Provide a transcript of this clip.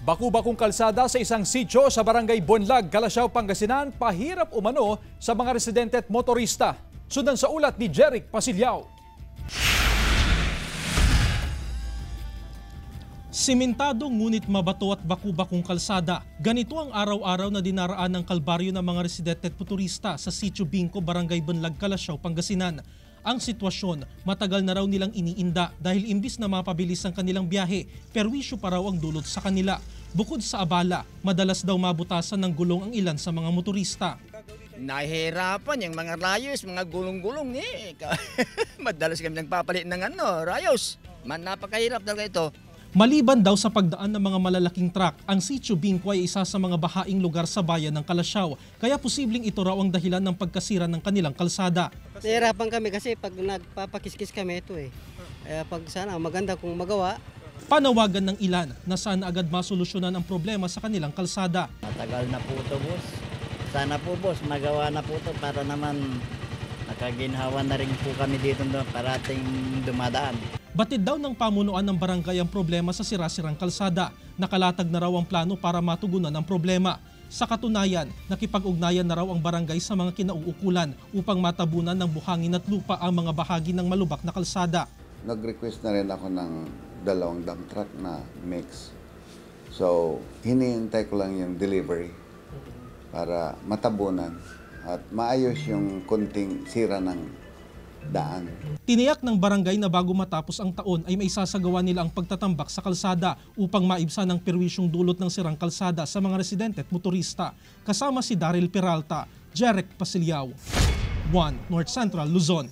Baku-bakong kalsada sa isang sitio sa barangay Bonlag, Calasiao, Pangasinan, pahirap umano sa mga residente at motorista. Sundan sa ulat ni Jeric Pasilyao. Simentado ngunit mabato at baku-bakong kalsada. Ganito ang araw-araw na dinaraan ng kalbaryo ng mga residente at motorista sa Sitio Bingco, Barangay Bonlag, Calasiao, Pangasinan. Ang sitwasyon, matagal na raw nilang iniinda dahil imbis na mapabilis ang kanilang biyahe, perwisyo pa raw ang dulot sa kanila. Bukod sa abala, madalas daw mabutasan ng gulong ang ilan sa mga motorista. Nahihirapan yung mga rayos, mga gulong-gulong eh. Madalas kami nagpapalit ng rayos. Napakahirap talaga ito. Maliban daw sa pagdaan ng mga malalaking truck, ang Sitio Bingco ay isa sa mga bahaing lugar sa bayan ng Calasiao. Kaya posibleng ito raw ang dahilan ng pagkasira ng kanilang kalsada. Nahihirapan kami kasi pag nagpapakiskis kami ito eh. Kaya pag sana maganda kung magawa. Panawagan ng ilan na sana agad masolusyonan ang problema sa kanilang kalsada. Matagal na po ito, boss. Sana po, boss, magawa na po ito para naman nakaginhawa na rin po kami dito parating dumadaan. Batid daw ng pamunuan ng barangay ang problema sa sira-sirang kalsada. Nakalatag na raw ang plano para matugunan ang problema. Sa katunayan, nakipag-ugnayan na raw ang barangay sa mga kinauukulan upang matabunan ng buhangin at lupa ang mga bahagi ng malubak na kalsada. Nag-request na rin ako ng 2 dump truck na mix. So, hinihintay ko lang yung delivery para matabunan at maayos yung konting sira ng daan. Tiniyak ng barangay na bago matapos ang taon ay may sasagawa nila ang pagtatambak sa kalsada upang maibsan ang perwisyong dulot ng sirang kalsada sa mga residente at motorista. Kasama si Daryl Peralta, Jeric Pasilyao, 1 North Central, Luzon.